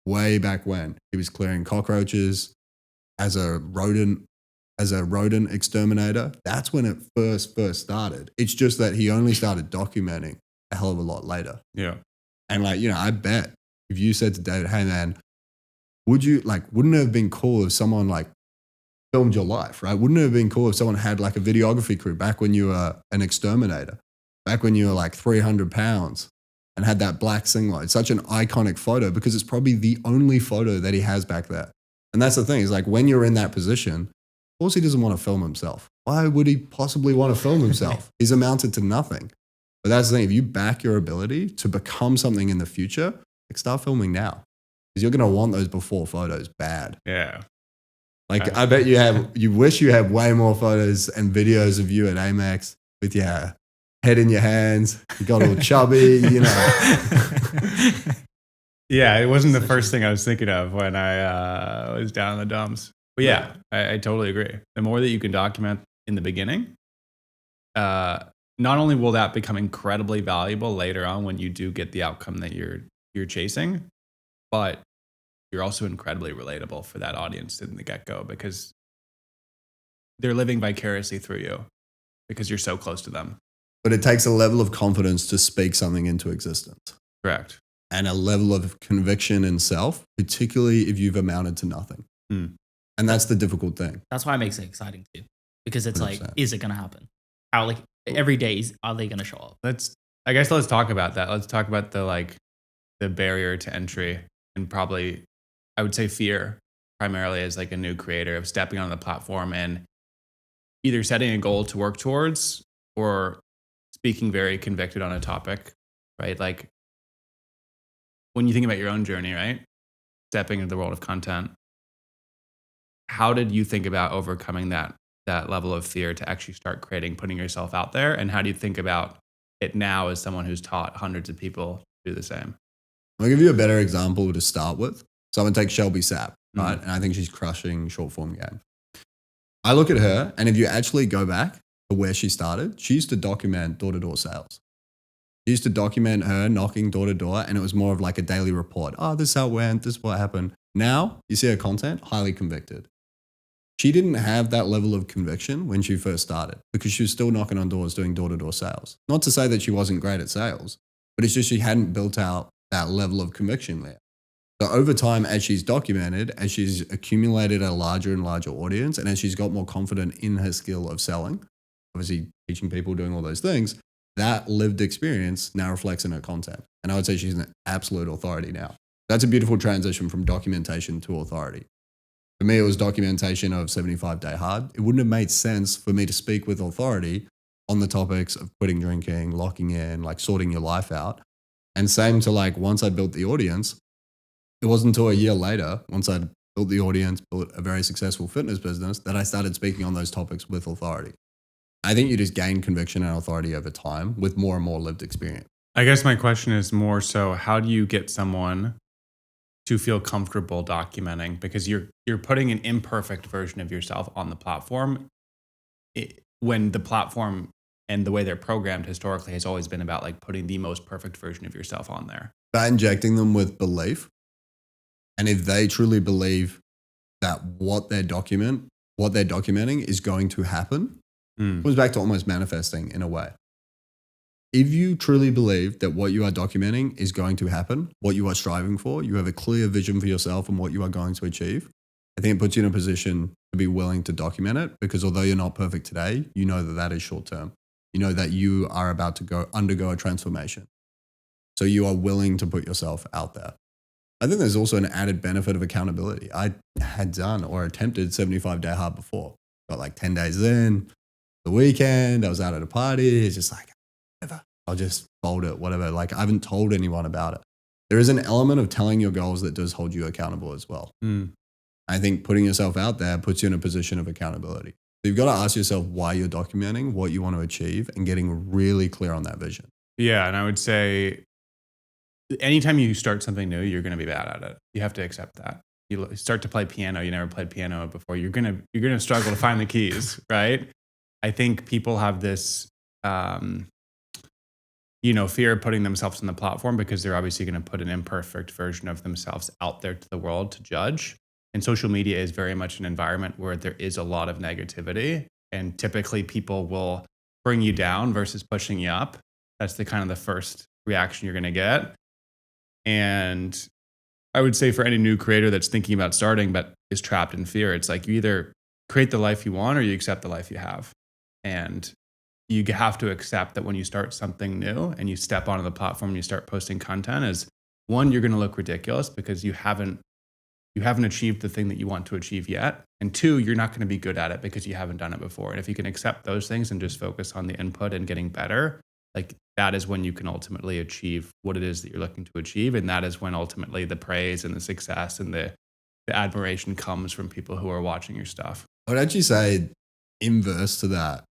way back when he was clearing cockroaches as a rodent exterminator? That's when it first started. It's just that he only started documenting a hell of a lot later. Yeah. And like, you know, I bet if you said to David, hey man, wouldn't it have been cool if someone like filmed your life, right? Wouldn't it have been cool if someone had like a videography crew back when you were an exterminator, back when you were like 300 pounds and had that black singlet? It's such an iconic photo because it's probably the only photo that he has back there. And that's the thing, is like, when you're in that position, of course he doesn't want to film himself. Why would he possibly want to film himself? He's amounted to nothing. But that's the thing, if you back your ability to become something in the future, like, start filming now. Because you're going to want those before photos bad. Yeah. Like, I bet you wish you had way more photos and videos of you at Amex with your head in your hands. You got all chubby, you know. Yeah, it wasn't the first thing I was thinking of when I was down in the dumps. But yeah, I totally agree. The more that you can document in the beginning, not only will that become incredibly valuable later on when you do get the outcome that you're chasing, but you're also incredibly relatable for that audience in the get-go because they're living vicariously through you because you're so close to them. But it takes a level of confidence to speak something into existence. Correct. And a level of conviction in self, particularly if you've amounted to nothing. Mm. And that's the difficult thing. That's why it makes it exciting too, because it's 100%. like, is it going to happen? How like every day are they going to show up? Let's talk about that. Let's talk about the barrier to entry and probably, I would say fear primarily as like a new creator of stepping on the platform and either setting a goal to work towards or speaking very convicted on a topic, right? Like when you think about your own journey, right? Stepping into the world of content, how did you think about overcoming that level of fear to actually start creating, putting yourself out there? And how do you think about it now as someone who's taught hundreds of people to do the same? I'll give you a better example to start with. So I'm going to take Shelby Sapp, right? And I think she's crushing short form game. I look at her, and if you actually go back to where she started, she used to document door-to-door sales. She used to document her knocking door to door, and it was more of like a daily report. Oh, this is how it went. This is what happened. Now you see her content, highly convicted. She didn't have that level of conviction when she first started because she was still knocking on doors doing door-to-door sales. Not to say that she wasn't great at sales, but it's just she hadn't built out that level of conviction there. So over time, as she's documented, as she's accumulated a larger and larger audience, and as she's got more confident in her skill of selling, obviously teaching people, doing all those things, that lived experience now reflects in her content. And I would say she's an absolute authority now. That's a beautiful transition from documentation to authority. For me, it was documentation of 75 Day Hard. It wouldn't have made sense for me to speak with authority on the topics of quitting drinking, locking in, like sorting your life out. And same to like once I built the audience, it wasn't until a year later, once I'd built the audience, built a very successful fitness business, that I started speaking on those topics with authority. I think you just gain conviction and authority over time with more and more lived experience. I guess my question is more so, how do you get someone to feel comfortable documenting? Because you're putting an imperfect version of yourself on the platform when the platform and the way they're programmed historically has always been about like putting the most perfect version of yourself on there. By injecting them with belief. And if they truly believe that what they're documenting is going to happen, it comes back to almost manifesting in a way. If you truly believe that what you are documenting is going to happen, what you are striving for, you have a clear vision for yourself and what you are going to achieve, I think it puts you in a position to be willing to document it, because although you're not perfect today, you know that that is short term. You know that you are about to undergo a transformation. So you are willing to put yourself out there. I think there's also an added benefit of accountability. I had done or attempted 75 Day Hard before. Got like 10 days in, the weekend, I was out at a party. It's just like, whatever, I'll just fold it, whatever. Like I haven't told anyone about it. There is an element of telling your goals that does hold you accountable as well. I think putting yourself out there puts you in a position of accountability. So you've got to ask yourself why you're documenting, what you want to achieve, and getting really clear on that vision. Yeah, and I would say anytime you start something new, you're going to be bad at it. You have to accept that. You start to play piano, you never played piano before. You're going to struggle to find the keys, right? I think people have this, fear of putting themselves on the platform because they're obviously going to put an imperfect version of themselves out there to the world to judge. And social media is very much an environment where there is a lot of negativity, and typically people will bring you down versus pushing you up. That's the kind of the first reaction you're going to get. And I would say for any new creator that's thinking about starting but is trapped in fear, it's like you either create the life you want or you accept the life you have. And you have to accept that when you start something new and you step onto the platform and you start posting content, is one, you're going to look ridiculous because you haven't achieved the thing that you want to achieve yet. And two, you're not going to be good at it because you haven't done it before. And if you can accept those things and just focus on the input and getting better, like that is when you can ultimately achieve what it is that you're looking to achieve. And that is when ultimately the praise and the success and the admiration comes from people who are watching your stuff. I would actually say inverse to that.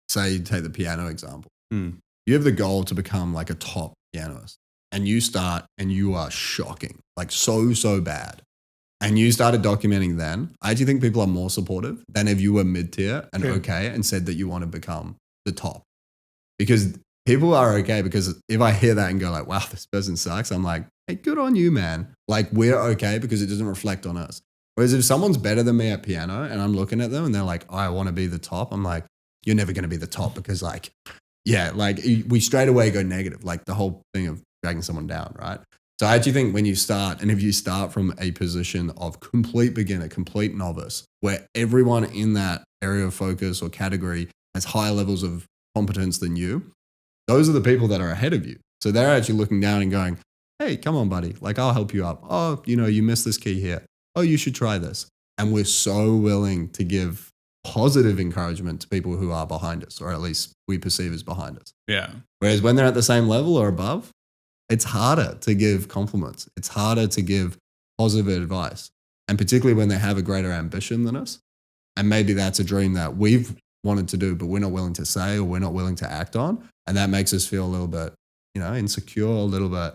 Say you take the piano example. You have the goal to become like a top pianist, and you start and you are shocking, like so bad. And you started documenting then. I actually think people are more supportive than if you were mid-tier and okay and said that you want to become the top. Because people are okay, because if I hear that and go like, wow, this person sucks, I'm like, hey, good on you, man. Like, we're okay because it doesn't reflect on us. Whereas if someone's better than me at piano and I'm looking at them and they're like, oh, I want to be the top, I'm like, you're never going to be the top, because like, yeah, like we straight away go negative, like the whole thing of dragging someone down, right? So I actually think when you start, and if you start from a position of complete beginner, complete novice, where everyone in that area of focus or category has higher levels of competence than you, those are the people that are ahead of you. So they're actually looking down and going, hey, come on, buddy. Like, I'll help you up. Oh, you missed this key here. Oh, you should try this. And we're so willing to give positive encouragement to people who are behind us, or at least we perceive as behind us. Yeah. Whereas when they're at the same level or above, it's harder to give compliments. It's harder to give positive advice. And particularly when they have a greater ambition than us. And maybe that's a dream that we've wanted to do, but we're not willing to say, or we're not willing to act on. And that makes us feel a little bit, insecure, a little bit,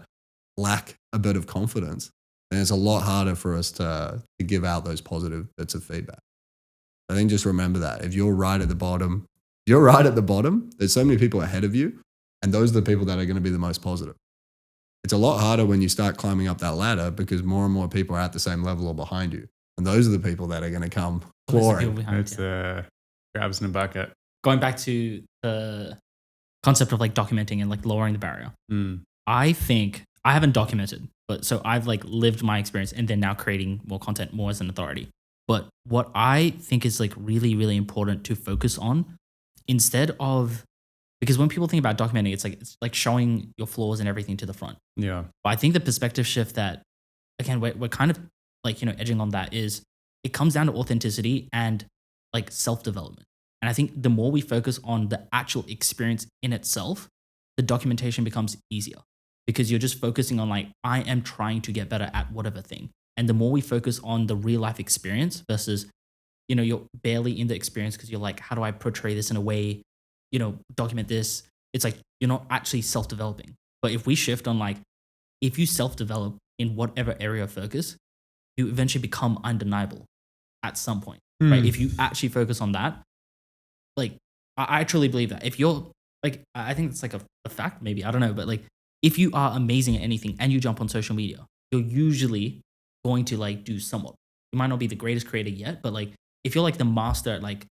lack a bit of confidence. And it's a lot harder for us to give out those positive bits of feedback. I think just remember that. If you're right at the bottom, there's so many people ahead of you. And those are the people that are going to be the most positive. It's a lot harder when you start climbing up that ladder, because more and more people are at the same level or behind you. And those are the people that are going to come clawing. It's grabs in a bucket. Going back to the concept of like documenting and like lowering the barrier. I think I haven't documented, but so I've like lived my experience and then now creating more content more as an authority. But what I think is like really, really important to focus on, instead of, because when people think about documenting, it's like showing your flaws and everything to the front. Yeah. But I think the perspective shift that, again, we're kind of like, edging on that, is it comes down to authenticity and like self-development. And I think the more we focus on the actual experience in itself, the documentation becomes easier, because you're just focusing on like, I am trying to get better at whatever thing. And the more we focus on the real life experience versus, you're barely in the experience because you're like, how do I portray this in a way, document this? It's like, you're not actually self-developing. But if we shift on like, if you self-develop in whatever area of focus, you eventually become undeniable at some point, right? If you actually focus on that, like, I truly believe that if you're like, I think it's like a fact, maybe, I don't know, but like, if you are amazing at anything and you jump on social media, you're usually going to like do somewhat. You might not be the greatest creator yet, but like, if you're like the master at like,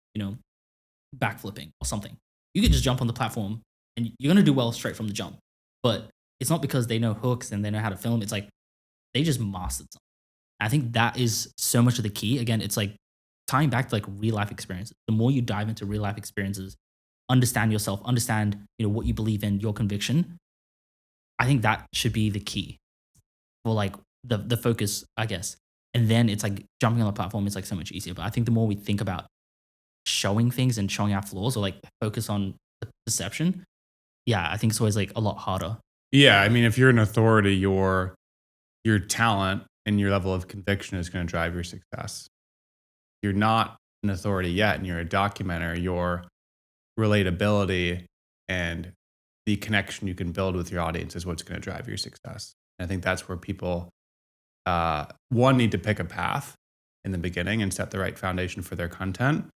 backflipping or something, you could just jump on the platform and you're going to do well straight from the jump. But it's not because they know hooks and they know how to film. It's like, they just mastered something. I think that is so much of the key. Again, it's like tying back to like real life experiences. The more you dive into real life experiences, understand yourself, understand, what you believe in, your conviction. I think that should be the key for like the focus, I guess. And then it's like jumping on the platform is like so much easier. But I think the more we think about showing things and showing our flaws, or like focus on the perception, I think it's always like a lot harder. Yeah. I mean, if you're an authority, your talent and your level of conviction is going to drive your success. You're not an authority yet, and you're a documenter. Your relatability and the connection you can build with your audience is what's going to drive your success. And I think that's where people, one, need to pick a path in the beginning and set the right foundation for their content,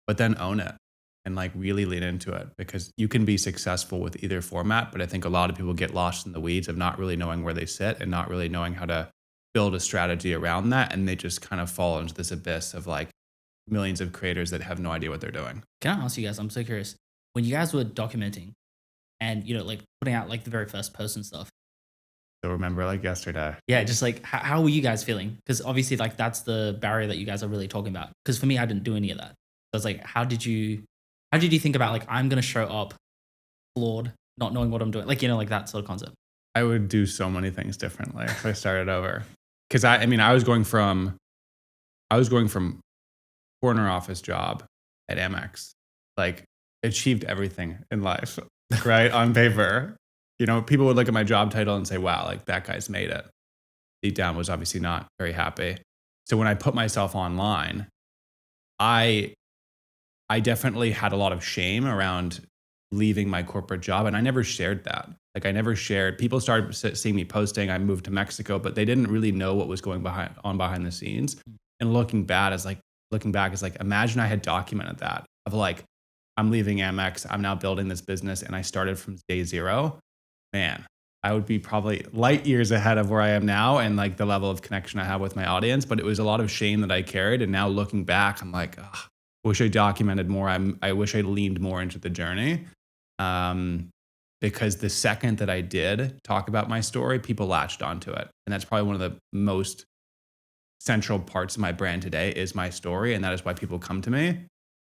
but then own it and like really lean into it, because you can be successful with either format. But I think a lot of people get lost in the weeds of not really knowing where they sit and not really knowing how to build a strategy around that. And they just kind of fall into this abyss of like millions of creators that have no idea what they're doing. Can I ask you guys, I'm so curious, when you guys were documenting and, like putting out like the very first post and stuff. So remember like yesterday. Yeah, just like, how were you guys feeling? Because obviously like that's the barrier that you guys are really talking about. Because for me, I didn't do any of that. So it's like, how did you think about like, I'm going to show up flawed, not knowing what I'm doing? Like, like that sort of concept. I would do so many things differently if I started over. Because I was going from corner office job at Amex, like achieved everything in life, right? On paper, people would look at my job title and say, wow, like that guy's made it. Deep down was obviously not very happy. So when I put myself online, I definitely had a lot of shame around leaving my corporate job. And I never shared that. Like I never shared, people started seeing me posting, I moved to Mexico, but they didn't really know what was going behind the scenes. And looking back is like, imagine I had documented that of like, I'm leaving Amex. I'm now building this business and I started from day zero, man, I would be probably light years ahead of where I am now and like the level of connection I have with my audience. But it was a lot of shame that I carried. And now looking back, I'm like, ugh, wish I documented more. I wish I leaned more into the journey. Because the second that I did talk about my story, people latched onto it. And that's probably one of the most central parts of my brand today is my story. And that is why people come to me.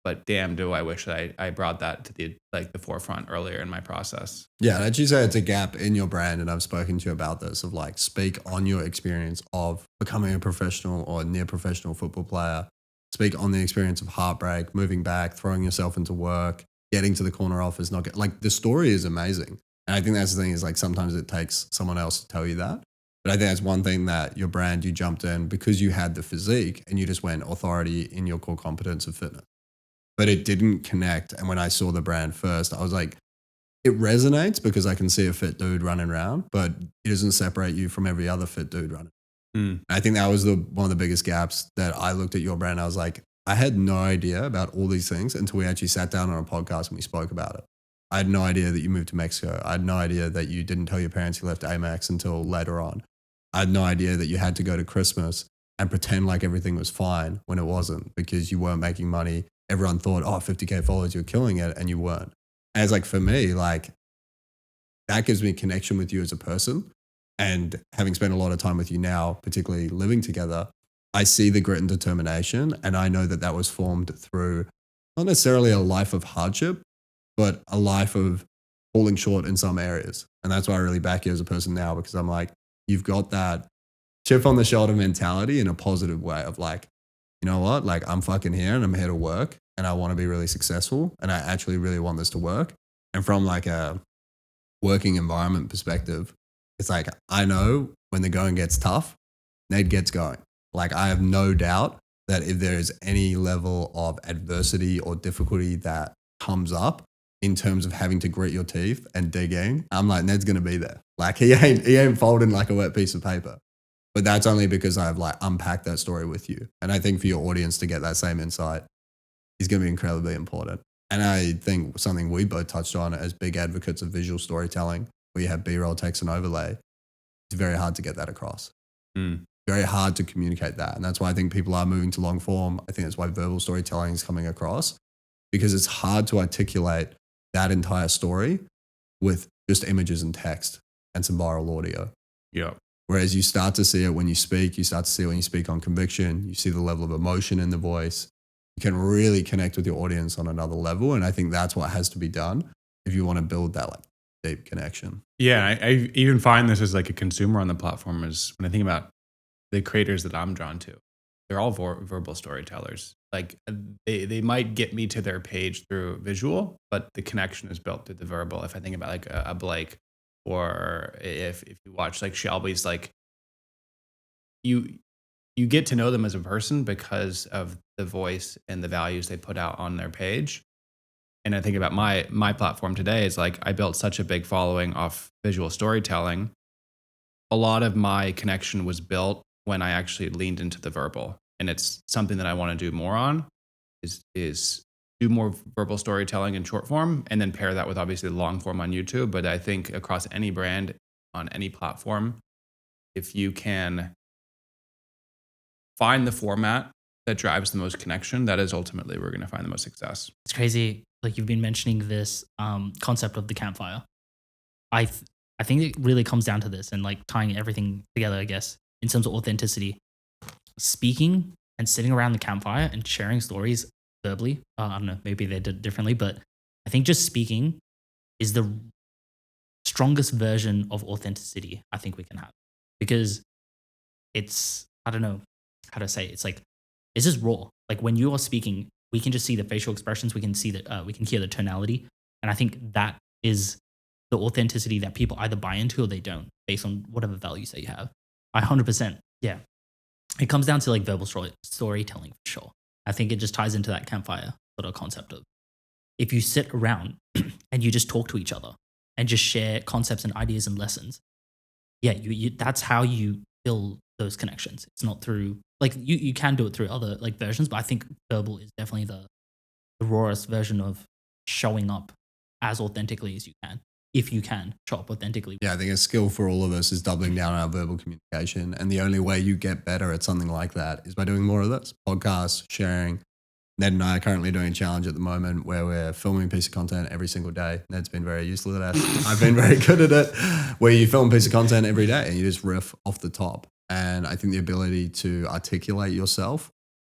But damn, do I wish that I brought that to the forefront earlier in my process. Yeah, and as you say, it's a gap in your brand, and I've spoken to you about this, of like speak on your experience of becoming a professional or near professional football player. Speak on the experience of heartbreak, moving back, throwing yourself into work, getting to the corner office, like the story is amazing. And I think that's the thing is like sometimes it takes someone else to tell you that. But I think that's one thing that your brand, you jumped in because you had the physique and you just went authority in your core competence of fitness. But it didn't connect. And when I saw the brand first, I was like, it resonates because I can see a fit dude running around, but it doesn't separate you from every other fit dude running. I think that was one of the biggest gaps that I looked at your brand. I was like, I had no idea about all these things until we actually sat down on a podcast and we spoke about it. I had no idea that you moved to Mexico. I had no idea that you didn't tell your parents you left Amex until later on. I had no idea that you had to go to Christmas and pretend like everything was fine when it wasn't because you weren't making money. Everyone thought, oh, 50K followers, you're killing it, and you weren't. And it's like, for me, like that gives me connection with you as a person. And having spent a lot of time with you now, particularly living together, I see the grit and determination. And I know that that was formed through not necessarily a life of hardship, but a life of falling short in some areas. And that's why I really back you as a person now, because I'm like, you've got that chip on the shoulder mentality in a positive way of like, you know what, like I'm fucking here and I'm here to work and I want to be really successful and I actually really want this to work. And from like a working environment perspective, it's like, I know when the going gets tough, Nate gets going. Like I have no doubt that if there is any level of adversity or difficulty that comes up in terms of having to grit your teeth and digging, I'm like, Ned's going to be there. Like he ain't folding like a wet piece of paper. But that's only because I've like unpacked that story with you. And I think for your audience to get that same insight is going to be incredibly important. And I think something we both touched on as big advocates of visual storytelling, where you have B-roll, text and overlay, it's very hard to get that across. Very hard to communicate that. And that's why I think people are moving to long form. I think that's why verbal storytelling is coming across, because it's hard to articulate that entire story with just images and text and some viral audio. Yeah. Whereas you start to see it when you speak, you start to see it when you speak on conviction, you see the level of emotion in the voice. You can really connect with your audience on another level. And I think that's what has to be done if you want to build that like deep connection. Yeah. I even find this as like a consumer on the platform is when I think about the creators that I'm drawn to, they're all verbal storytellers. Like they might get me to their page through visual, but the connection is built through the verbal. If I think about like a Blake, or if you watch like Shelby's, like you get to know them as a person because of the voice and the values they put out on their page. And I think about my platform today is like I built such a big following off visual storytelling. A lot of my connection was built when I actually leaned into the verbal. And it's something that I want to do more on is do more verbal storytelling in short form and then pair that with obviously the long form on YouTube. But I think across any brand on any platform, if you can find the format that drives the most connection, that is ultimately where we're going to find the most success. It's crazy. Like you've been mentioning this concept of the campfire. I think it really comes down to this and like tying everything together, I guess, in terms of authenticity. Speaking and sitting around the campfire and sharing stories verbally. I don't know, maybe they did it differently, but I think just speaking is the strongest version of authenticity I think we can have, because it's, I don't know how to say it. It's like, it's just raw. Like when you are speaking, we can just see the facial expressions. We can see that, we can hear the tonality. And I think that is the authenticity that people either buy into or they don't, based on whatever values that you have. 100%. Yeah. It comes down to like verbal storytelling for sure. I think it just ties into that campfire sort of concept of if you sit around and you just talk to each other and just share concepts and ideas and lessons. Yeah, you that's how you build those connections. It's not through like you can do it through other like versions, but I think verbal is definitely the rawest version of showing up as authentically as you can, if you can show up authentically. Yeah, I think a skill for all of us is doubling down on our verbal communication. And the only way you get better at something like that is by doing more of this. Podcasts, sharing. Ned and I are currently doing a challenge at the moment where we're filming a piece of content every single day. Ned's been very useful at that. I've been very good at it, where you film a piece of content every day and you just riff off the top. And I think the ability to articulate yourself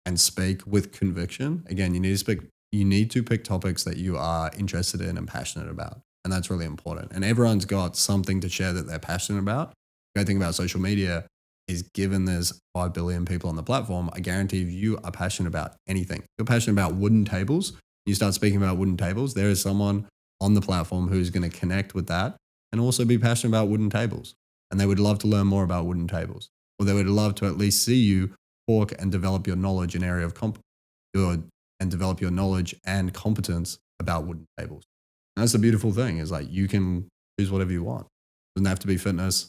and speak with conviction, again, you need to pick topics that you are interested in and passionate about. And that's really important. And everyone's got something to share that they're passionate about. The great thing about social media is, given there's 5 billion people on the platform, I guarantee if you are passionate about anything, if you're passionate about wooden tables, you start speaking about wooden tables, there is someone on the platform who's going to connect with that and also be passionate about wooden tables. And they would love to learn more about wooden tables, or they would love to at least see you talk and develop your knowledge in area of and develop your knowledge and competence about wooden tables. And that's the beautiful thing, is like you can choose whatever you want. It doesn't have to be fitness,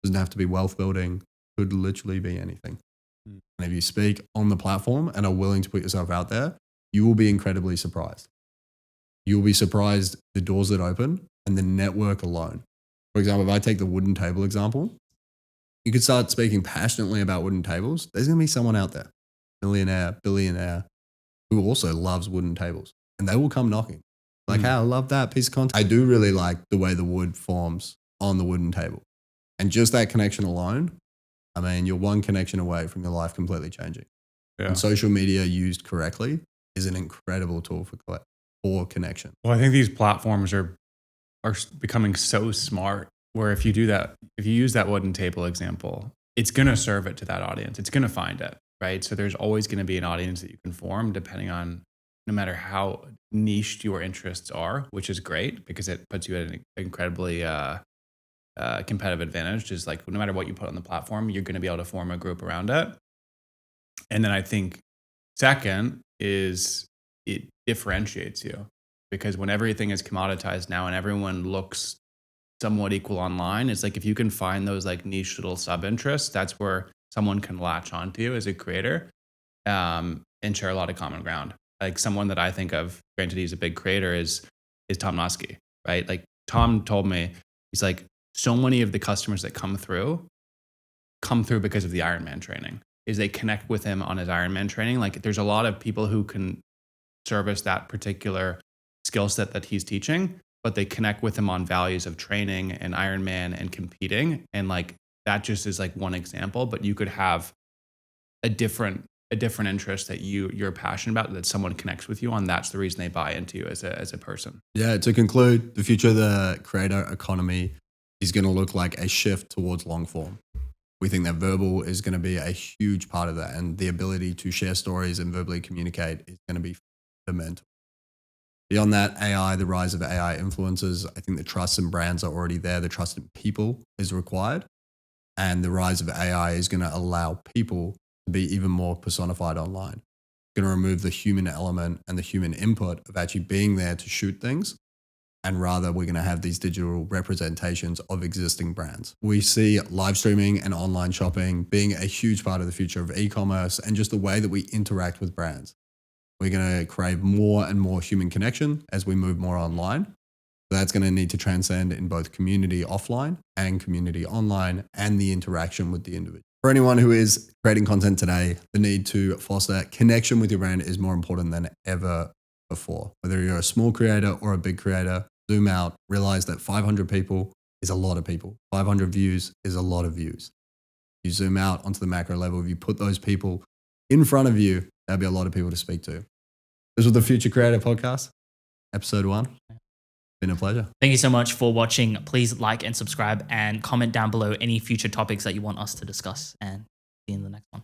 doesn't have to be wealth building, could literally be anything. And if you speak on the platform and are willing to put yourself out there, you will be incredibly surprised. You'll be surprised the doors that open and the network alone. For example, if I take the wooden table example, you could start speaking passionately about wooden tables. There's going to be someone out there, millionaire, billionaire, who also loves wooden tables, and they will come knocking. Like, hey, I love that piece of content. I do really like the way the wood forms on the wooden table. And just that connection alone, I mean, you're one connection away from your life completely changing. Yeah. And social media used correctly is an incredible tool for connection. Well, I think these platforms are becoming so smart, where if you use that wooden table example, it's going to serve it to that audience. It's going to find it, right? So there's always going to be an audience that you can form depending on, no matter how niched your interests are, which is great because it puts you at an incredibly competitive advantage. Just like no matter what you put on the platform, you're going to be able to form a group around it. And then I think second is it differentiates you, because when everything is commoditized now and everyone looks somewhat equal online, it's like if you can find those like niche little sub-interests, that's where someone can latch onto you as a creator and share a lot of common ground. Like someone that I think of, granted he's a big creator, is Tom Nosky, right? Like Tom told me, he's like, so many of the customers that come through because of the Ironman training, is they connect with him on his Ironman training. Like there's a lot of people who can service that particular skill set that he's teaching, but they connect with him on values of training and Ironman and competing. And like, that just is like one example, but you could have a different interest that you're passionate about, that someone connects with you on. That's the reason they buy into you as a person. Yeah. To conclude, the future of the creator economy is going to look like a shift towards long form. We think that verbal is going to be a huge part of that, and the ability to share stories and verbally communicate is going to be fundamental. Beyond that, AI, the rise of AI influencers, I think the trust in brands are already there. The trust in people is required. And the rise of AI is going to allow people to be even more personified online. It's going to remove the human element and the human input of actually being there to shoot things. And rather, we're going to have these digital representations of existing brands. We see live streaming and online shopping being a huge part of the future of e-commerce and just the way that we interact with brands. We're going to crave more and more human connection as we move more online. That's going to need to transcend in both community offline and community online, and the interaction with the individual. For anyone who is creating content today, the need to foster connection with your brand is more important than ever before. Whether you're a small creator or a big creator, zoom out, realize that 500 people is a lot of people. 500 views is a lot of views. You zoom out onto the macro level, if you put those people in front of you, there'll be a lot of people to speak to. This was the Future Creator Podcast, episode 1. Been a pleasure. Thank you so much for watching. Please like and subscribe and comment down below any future topics that you want us to discuss, and see you in the next one.